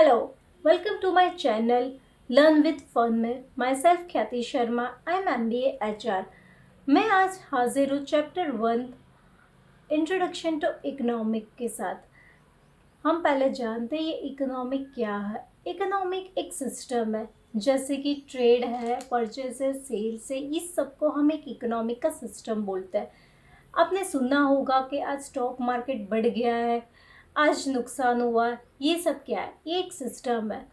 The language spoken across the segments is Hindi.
Hello, welcome to my channel Learn with Fun में myself ख्याति Sharma I am MBA HR। मैं आज हाजिर हूँ चैप्टर 1 इंट्रोडक्शन टू इकोनॉमिक के साथ। हम पहले जानते हैं ये इकोनॉमिक क्या है। इकोनॉमिक एक सिस्टम है, जैसे कि ट्रेड है, परचेज है, सेल्स है, इस सबको हम एक इकोनॉमिक का सिस्टम बोलते हैं। आपने सुना होगा कि आज स्टॉक मार्केट बढ़ गया है, आज नुकसान हुआ, ये सब क्या है? ये एक सिस्टम है।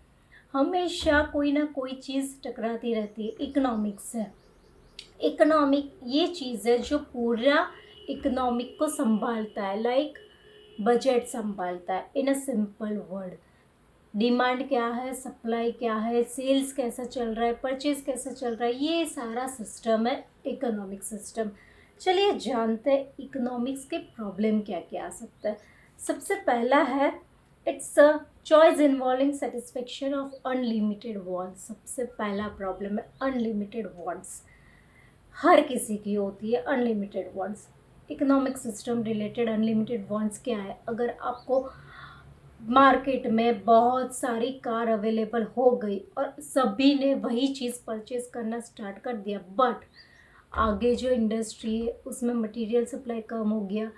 हमेशा कोई ना कोई चीज़ टकराती रहती है इकोनॉमिक्स से। इकोनॉमिक ये चीज़ है जो पूरा इकोनॉमिक को संभालता है, लाइक बजट संभालता है। इन अ सिंपल वर्ड, डिमांड क्या है, सप्लाई क्या है, सेल्स कैसा चल रहा है, परचेज कैसा चल रहा है, ये सारा सिस्टम है इकोनॉमिक सिस्टम। चलिए जानते हैं इकोनॉमिक्स के प्रॉब्लम क्या क्या आ सकता है। सबसे पहला है it's a choice involving satisfaction of unlimited wants. सबसे पहला प्रॉब्लम है अनलिमिटेड वांट्स। हर किसी की होती है unlimited wants. Economic system related unlimited wants क्या है? अगर आपको मार्केट में बहुत सारी कार अवेलेबल हो गई और सभी ने वही चीज़ परचेज करना स्टार्ट कर दिया, बट आगे जो इंडस्ट्री है उसमें मटेरियल सप्लाई कम हो गया,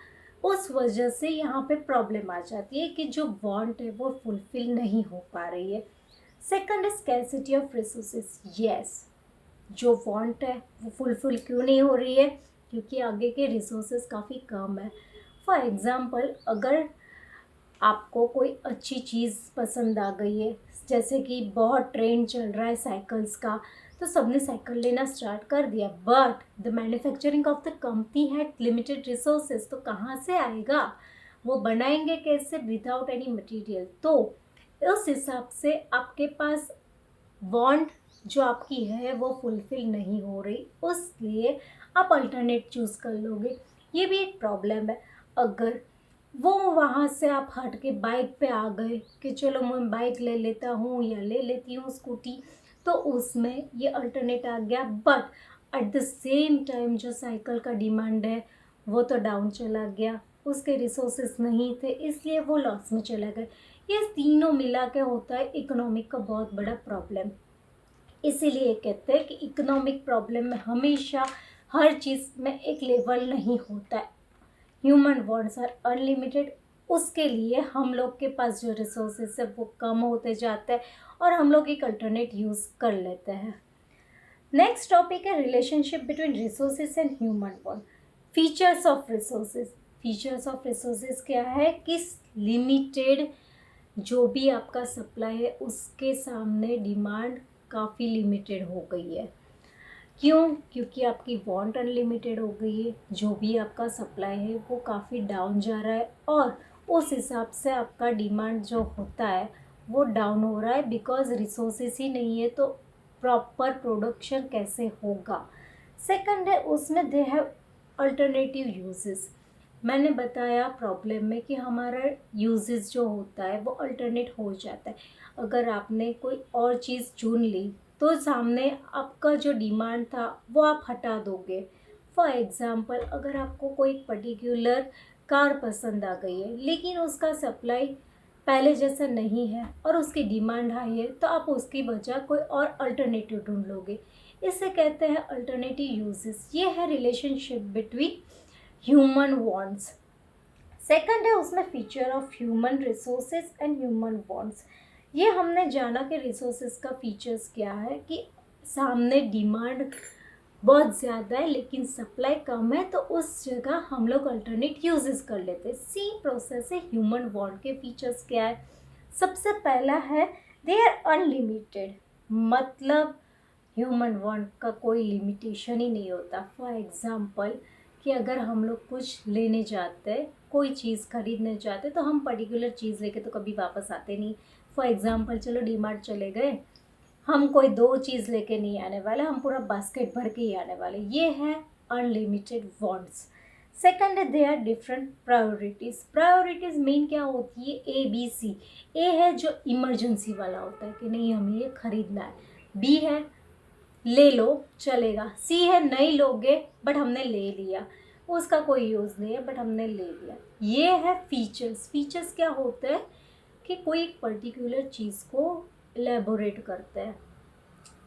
उस वजह से यहाँ पे प्रॉब्लम आ जाती है कि जो वांट है वो फुलफिल नहीं हो पा रही है। Second is scarcity of resources. Yes, जो वांट है वो फुलफिल क्यों नहीं हो रही है? क्योंकि आगे के रिसोर्सेज काफ़ी कम है। फॉर एग्ज़ाम्पल, अगर आपको कोई अच्छी चीज़ पसंद आ गई है, जैसे कि बहुत ट्रेंड चल रहा है साइकिल्स का, तो सबने साइकिल लेना स्टार्ट कर दिया, but the manufacturing of the company had limited resources. तो कहाँ से आएगा? वो बनाएंगे कैसे विदाउट एनी मटेरियल? तो उस हिसाब से आपके पास वांट जो आपकी है वो फुलफिल नहीं हो रही, उसलिए आप अल्टरनेट चूज़ कर लोगे। ये भी एक प्रॉब्लम है। अगर वो वहाँ से आप हट के बाइक पे आ गए कि चलो मैं बाइक ले लेता हूँ या ले लेती हूँ स्कूटी, तो उसमें ये अल्टरनेट आ गया, but at the same time जो साइकिल का डिमांड है वो तो डाउन चला गया, उसके रिसोर्सेस नहीं थे, इसलिए वो लॉस में चला गए। ये तीनों मिला के होता है इकोनॉमिक का बहुत बड़ा प्रॉब्लम। इसीलिए कहते हैं कि इकोनॉमिक प्रॉब्लम में हमेशा हर चीज़ में एक लेवल नहीं होता है। ह्यूमन वांट्स आर अनलिमिटेड, उसके लिए हम लोग के पास जो रिसोर्सेज है वो कम होते जाते हैं और हम लोग एक अल्टरनेट यूज़ कर लेते हैं। नेक्स्ट टॉपिक है relationship between resources and human want. Features of resources. Features of resources क्या है कि लिमिटेड जो भी आपका सप्लाई है उसके सामने डिमांड काफ़ी लिमिटेड हो गई है। क्यों? क्योंकि आपकी वांट अनलिमिटेड हो गई है, जो भी आपका सप्लाई है वो काफ़ी डाउन जा रहा है और उस हिसाब से आपका डिमांड जो होता है वो डाउन हो रहा है, बिकॉज रिसोर्सेस ही नहीं है तो प्रॉपर प्रोडक्शन कैसे होगा। सेकंड है उसमें दे हैव अल्टरनेटिव यूजेस। मैंने बताया प्रॉब्लम में कि हमारा यूजेस जो होता है वो अल्टरनेट हो जाता है। अगर आपने कोई और चीज़ चुन ली तो सामने आपका जो डिमांड था वो आप हटा दोगे। फॉर एग्ज़ाम्पल, अगर आपको कोई पर्टिकुलर कार पसंद आ गई है लेकिन उसका सप्लाई पहले जैसा नहीं है और उसकी डिमांड हाई है, तो आप उसकी बजाय कोई और अल्टरनेटिव ढूंढ लोगे। इसे कहते हैं अल्टरनेटिव यूजेस। ये है relationship between human wants. Second है उसमें feature of human resources and human wants. ये हमने जाना कि रिसोर्सेज का फीचर्स क्या है कि सामने डिमांड बहुत ज़्यादा है लेकिन सप्लाई कम है, तो उस जगह हम लोग अल्टरनेट यूजेस कर लेते हैं। सेम प्रोसेस है ह्यूमन वांट के फीचर्स क्या है? सबसे पहला है दे आर अनलिमिटेड, मतलब ह्यूमन वांट का कोई लिमिटेशन ही नहीं होता। फॉर एग्ज़ाम्पल, कि अगर हम लोग कुछ लेने जाते हैं, कोई चीज़ खरीदने जाते तो हम पर्टिकुलर चीज़ लेके तो कभी वापस आते नहीं। फॉर एग्ज़ाम्पल, चलो डीमार्ट चले गए, हम कोई दो चीज़ लेके नहीं आने वाले, हम पूरा बास्केट भर के ही आने वाले। ये है अनलिमिटेड वांट्स। सेकंड है they are different priorities. Priorities मेन क्या होती है? A B C. ए है जो इमरजेंसी वाला होता है कि नहीं हमें ये खरीदना है, बी है ले लो चलेगा, सी है नहीं लोगे बट हमने ले लिया, उसका कोई यूज़ नहीं है बट हमने ले लिया। ये है फीचर्स। फीचर्स क्या होते हैं कि कि कोई एक पर्टिकुलर चीज़ को एलेबोरेट करते हैं।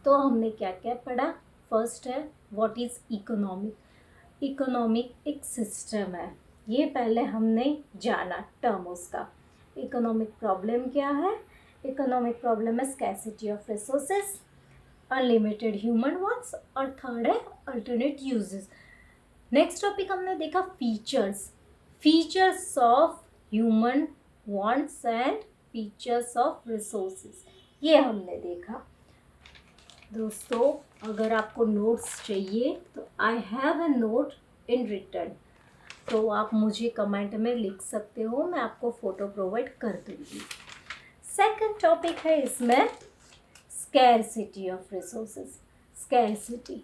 तो हमने क्या क्या पढ़ा? फर्स्ट है व्हाट इज़ इकोनॉमिक। इकोनॉमिक एक सिस्टम है, ये पहले हमने जाना टर्म उसका। इकोनॉमिक प्रॉब्लम क्या है? इकोनॉमिक प्रॉब्लम है scarcity of resources, unlimited human wants, और थर्ड है अल्टरनेट यूजेस। नेक्स्ट टॉपिक हमने देखा features, features of human wants and features of resources, ये हमने देखा। दोस्तों अगर आपको नोट्स चाहिए तो I have a note in return, तो आप मुझे कमेंट में लिख सकते हो, मैं आपको फ़ोटो प्रोवाइड कर दूँगी। सेकंड टॉपिक है इसमें स्कैरसिटी ऑफ रिसोर्सेज। स्कैरसिटी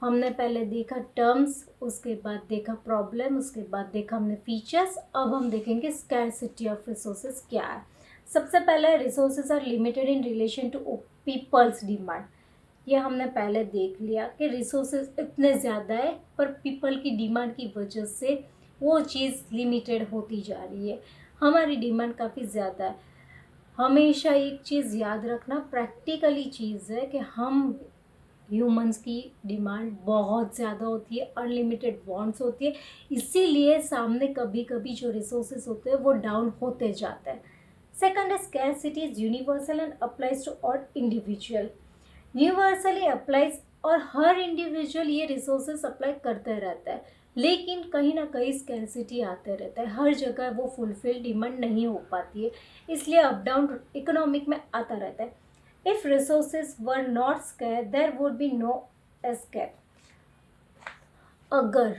हमने पहले देखा टर्म्स, उसके बाद देखा प्रॉब्लम, उसके बाद देखा हमने फीचर्स, अब हम देखेंगे स्कैरसिटी ऑफ रिसोर्सेज क्या है। सबसे पहले resources are limited in relation to people's demand. ये हमने पहले देख लिया कि रिसोर्सेज इतने ज़्यादा है पर पीपल की डिमांड की वजह से वो चीज़ लिमिटेड होती जा रही है, हमारी डिमांड काफ़ी ज़्यादा है। हमेशा एक चीज़ याद रखना, प्रैक्टिकली चीज़ है कि हम ह्यूमंस की डिमांड बहुत ज़्यादा होती है, अनलिमिटेड वांट्स होती है, इसीलिए सामने कभी कभी जो रिसोर्सेज होते हैं वो डाउन होते जाते हैं। सेकंड है scarcity is universal and applies to all individual. Universally applies और हर इंडिविजुअल ये रिसोर्सेज अप्लाई करते रहता है, लेकिन कहीं ना कहीं स्कैरसिटी आते रहता है, हर जगह वो फुलफिल डिमांड नहीं हो पाती है, इसलिए अप डाउन इकोनॉमिक में आता रहता है। If resources were not scarce there would be no escape. अगर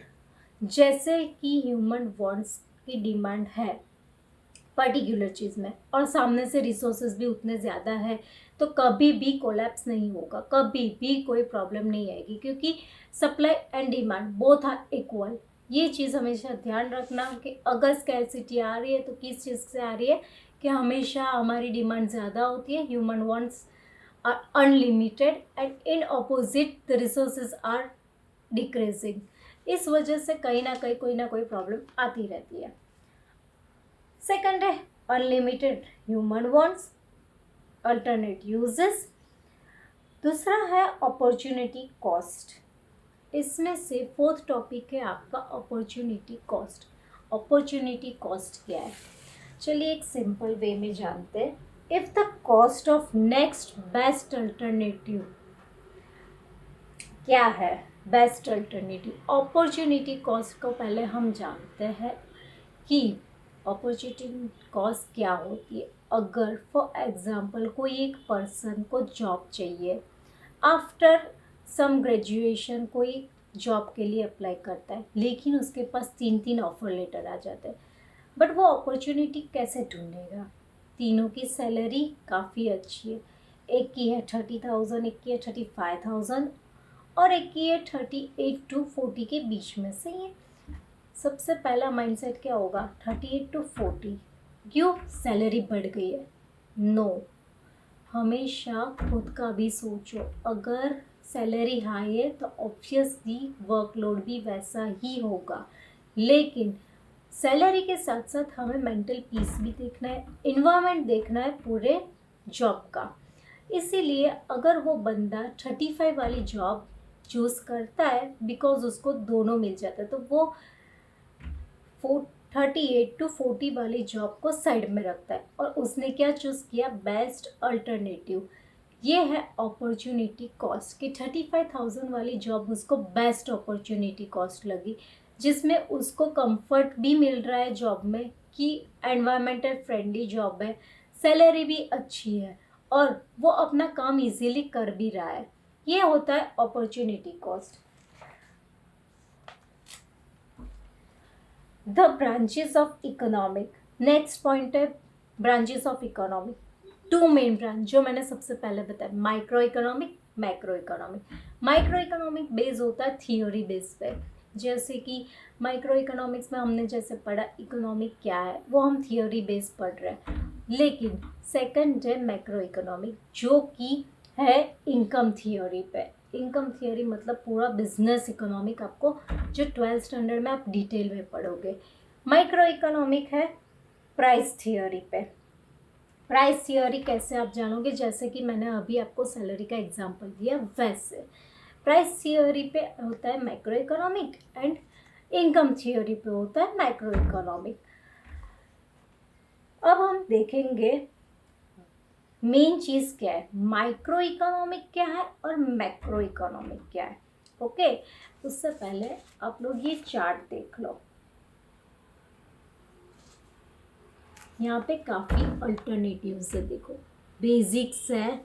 जैसे कि ह्यूमन वांट्स की डिमांड है पर्टिकुलर चीज़ में और सामने से रिसोर्सेज भी उतने ज़्यादा है, तो कभी भी कोलैप्स नहीं होगा, कभी भी कोई प्रॉब्लम नहीं आएगी, क्योंकि supply and demand both are equal. ये चीज़ हमेशा ध्यान रखना कि अगर स्कैरसिटी आ रही है तो किस चीज़ से आ रही है, कि हमेशा हमारी डिमांड ज़्यादा होती है, human wants are unlimited and in opposite the resources are decreasing. इस वजह से कहीं ना कहीं कोई ना कोई प्रॉब्लम आती रहती है। सेकंड है unlimited human wants, alternate uses. दूसरा है अपॉर्चुनिटी कॉस्ट। इसमें से फोर्थ टॉपिक है आपका अपॉर्चुनिटी कॉस्ट। अपॉर्चुनिटी कॉस्ट क्या है? चलिए एक सिंपल वे में जानते हैं। If the cost of next best alternative, क्या है बेस्ट अल्टरनेटिव? अपॉर्चुनिटी कॉस्ट को पहले हम जानते हैं कि अपॉर्चुनिटी कॉस्ट क्या होती है। अगर फॉर एग्जांपल कोई एक पर्सन को जॉब चाहिए, आफ्टर सम ग्रेजुएशन कोई जॉब के लिए अप्लाई करता है, लेकिन उसके पास 3 ऑफर लेटर आ जाते हैं, बट वो अपॉर्चुनिटी कैसे ढूंढेगा? तीनों की सैलरी काफ़ी अच्छी है, एक की है 30,000, एक की है 35,000 और एक की है 38 to 40 के बीच में से। ये सबसे पहला माइंडसेट क्या होगा? 38 to 40 क्यों? सैलरी बढ़ गई है? नो, हमेशा खुद का भी सोचो। अगर सैलरी हाई है तो ऑब्वियसली वर्कलोड भी वैसा ही होगा, लेकिन सैलरी के साथ साथ हमें मेंटल पीस भी देखना है, इन्वायरमेंट देखना है पूरे जॉब का। इसीलिए अगर वो बंदा 35 वाली जॉब चूज़ करता है बिकॉज उसको दोनों मिल जाता है, तो वो 38 to 40 वाली जॉब को साइड में रखता है और उसने क्या चूज़ किया? Best alternative. ये है अपॉर्चुनिटी कॉस्ट कि 35,000 वाली जॉब उसको बेस्ट अपॉर्चुनिटी कॉस्ट लगी, जिसमें उसको कंफर्ट भी मिल रहा है जॉब में कि एनवायरमेंटल फ्रेंडली जॉब है, सैलरी भी अच्छी है और वो अपना काम इजीली कर भी रहा है। ये होता है opportunity cost. The branches of economic, next point है branches of economic. 2 main branch जो मैंने सबसे पहले बताया, micro economic, macro economic. Micro economic base होता है थियोरी बेस पे, जैसे कि माइक्रो इकोनॉमिक्स में हमने जैसे पढ़ा इकोनॉमिक क्या है, वो हम थियोरी बेस पढ़ रहे हैं। लेकिन सेकंड है मैक्रो इकोनॉमिक जो कि है इनकम थियोरी पे। इनकम थियोरी मतलब पूरा बिजनेस इकोनॉमिक, आपको जो 12th स्टैंडर्ड में आप डिटेल में पढ़ोगे। माइक्रो इकोनॉमिक है प्राइस थियोरी पे। प्राइस थियोरी कैसे आप जानोगे, जैसे कि मैंने अभी आपको सैलरी का एग्जांपल दिया वैसे। प्राइस थियोरी पे होता है macro economic and income theory पे होता है मैक्रो इकोनॉमिक। अब हम देखेंगे मेन चीज़ क्या है, माइक्रो इकोनॉमिक क्या है और मैक्रो इकोनॉमिक क्या है। ओके, उससे पहले आप लोग ये चार्ट देख लो। यहाँ पे काफ़ी अल्टरनेटिव्स है, देखो बेसिक्स है,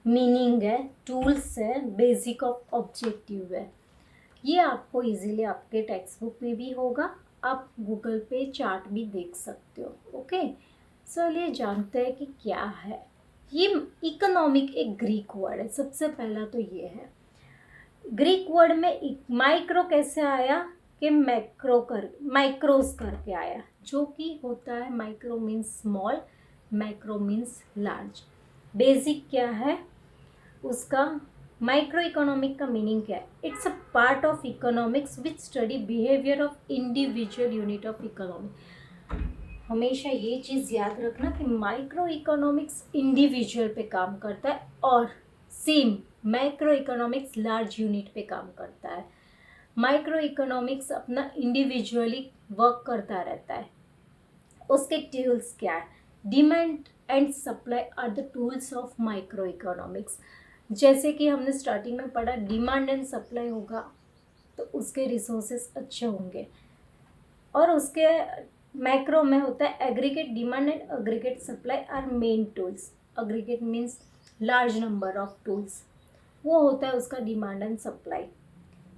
मीनिंग है, टूल्स है, बेसिक ऑफ ऑब्जेक्टिव है। ये आपको इजीली आपके टेक्स्ट बुक में भी होगा, आप गूगल पे चार्ट भी देख सकते हो। ओके, चलिए जानते हैं कि क्या है ये। इकोनॉमिक एक ग्रीक वर्ड है। सबसे पहला तो ये है, ग्रीक वर्ड में माइक्रो कैसे आया कि माइक्रोस करके आया, जो कि होता है micro means small, macro means large. Basic क्या है उसका, माइक्रो इकोनॉमिक का मीनिंग क्या है, it's a part of economics which study behaviour of individual unit of economic. हमेशा ये चीज़ याद रखना कि माइक्रो इकोनॉमिक्स इंडिविजुअल पे काम करता है और same macroeconomics large unit पे काम करता है। माइक्रो इकोनॉमिक्स अपना इंडिविजुअली वर्क करता रहता है। उसके टूल्स क्या है, demand and supply are the tools of microeconomics. जैसे कि हमने स्टार्टिंग में पढ़ा, डिमांड एंड सप्लाई होगा तो उसके रिसोर्सेस अच्छे होंगे, और उसके मैक्रो में होता है aggregate demand and aggregate supply are main tools. Aggregate means large number of tools, वो होता है उसका demand and supply.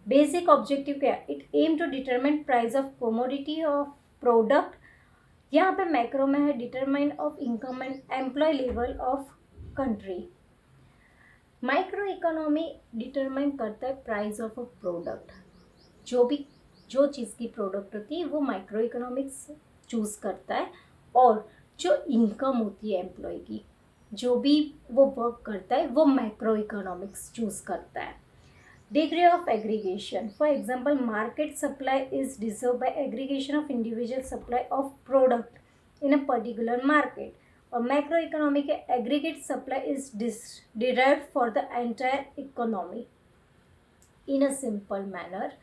Basic objective क्या है, it aim to determine price of commodity of product. यहाँ पे मैक्रो में है determine of income and employ level of country. Micro economy determine करता है प्राइस ऑफ अ प्रोडक्ट। जो चीज़ की प्रोडक्ट होती है वो माइक्रो इकोनॉमिक्स चूज़ करता है, और जो इनकम होती है एम्प्लॉय की, जो भी वो वर्क करता है वो मैक्रो इकोनॉमिक्स चूज़ करता है। Degree of aggregation, for example market supply is deserve by aggregation of individual supply of product in a particular market. और मैक्रो इकोनॉमी के aggregate supply is derived for the entire economy in a simple manner.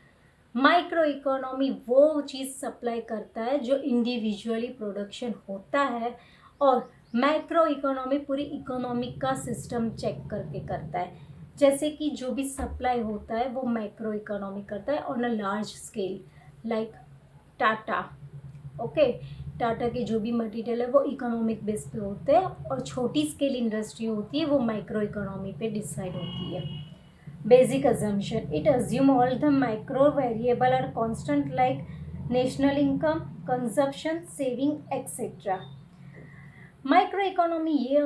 Micro economy वो चीज़ सप्लाई करता है जो इंडिविजुअली प्रोडक्शन होता है, और मैक्रो इकोनॉमी पूरी इकोनॉमी का सिस्टम चेक करके करता है। जैसे कि जो भी सप्लाई होता है वो मैक्रो इकोनॉमी करता है on a large scale, like Tata. Okay, Tata के जो भी मटेरियल है वो इकोनॉमिक बेस पे होते हैं, और छोटी स्केल इंडस्ट्री होती है वो माइक्रो इकोनॉमी पे डिसाइड होती है। Basic assumption, it assume all the micro variable are constant like national income, consumption, saving, etc. Micro economy ये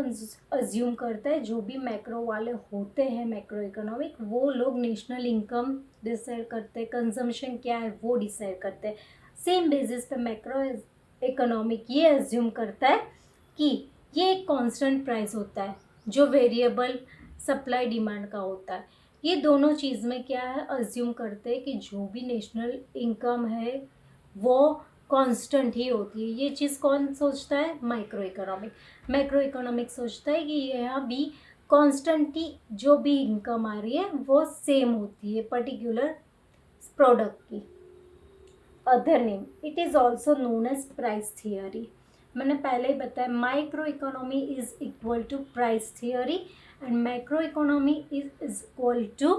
अज्यूम करता है जो भी मैक्रो वाले होते हैं मैक्रो इकोनॉमिक, वो लोग नेशनल इनकम डिसाइड करते हैं, कंजम्पशन क्या है वो डिसाइड करते हैं। सेम बेसिस पे मैक्रो इकोनॉमिक ये अज्यूम करता है कि ये एक कांस्टेंट प्राइस होता है जो वेरिएबल सप्लाई डिमांड का होता है। ये दोनों चीज़ में क्या है, अज्यूम करते हैं कि जो भी नेशनल इनकम है वो कांस्टेंट ही होती है। ये चीज़ कौन सोचता है, माइक्रो इकोनॉमिक। मैक्रो इकोनॉमिक सोचता है कि यहाँ भी कांस्टेंटली जो भी इनकम आ रही है वो सेम होती है पर्टिकुलर प्रोडक्ट की। Other name, it is also known as price theory. मैंने पहले ही बताया micro economy is equal to price theory and macro economy is equal to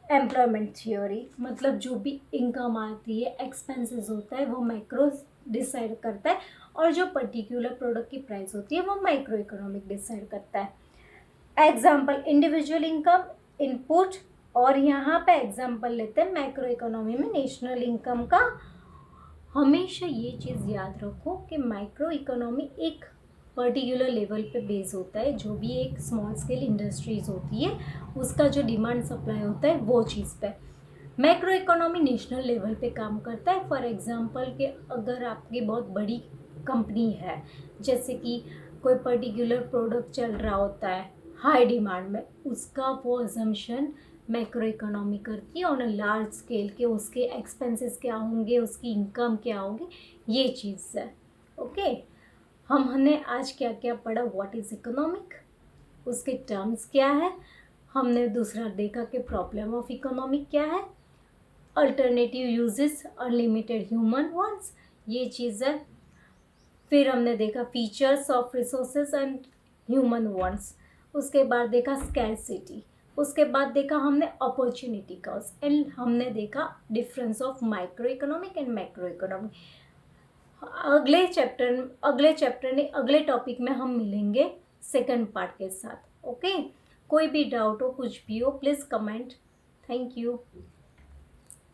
employment theory. मतलब जो भी इनकम आती है, एक्सपेंसेस होता है, वो मैक्रो डिसाइड करता है, और जो पर्टिकुलर प्रोडक्ट की प्राइस होती है वो माइक्रो इकोनॉमिक डिसाइड करता है। एग्जाम्पल इंडिविजुअल इनकम, इनपुट, और यहाँ पे एग्जाम्पल लेते हैं मैक्रो इकोनॉमी में नेशनल इनकम का। हमेशा ये चीज़ याद रखो कि माइक्रो इकोनॉमी एक पर्टिकुलर लेवल पे बेस होता है, जो भी एक स्मॉल स्केल इंडस्ट्रीज़ होती है उसका जो डिमांड सप्लाई होता है वो चीज़ पे। मैक्रो इकोनॉमी नेशनल लेवल पे काम करता है। फॉर एग्जांपल कि अगर आपकी बहुत बड़ी कंपनी है, जैसे कि कोई पर्टिकुलर प्रोडक्ट चल रहा होता है हाई डिमांड में, उसका वो अजम्पशन मैक्रो इकोनॉमी करती है ऑन अ लार्ज स्केल के उसके एक्सपेंसेस क्या होंगे, उसकी इनकम क्या होगी, ये चीज़ है। ओके, हमने आज क्या क्या पढ़ा, व्हाट इज़ इकोनॉमिक, उसके टर्म्स क्या है, हमने दूसरा देखा कि प्रॉब्लम ऑफ इकोनॉमिक क्या है, alternative uses, unlimited human wants, ये चीज़ है। फिर हमने देखा features of resources and human wants, उसके बाद देखा स्कैरसिटी, उसके बाद देखा हमने अपॉर्चुनिटी कॉस्ट, एंड हमने देखा difference of micro economic and macro economic. अगले टॉपिक में हम मिलेंगे सेकंड पार्ट के साथ। ओके, कोई भी डाउट हो, कुछ भी हो, प्लीज़ कमेंट। Thank you.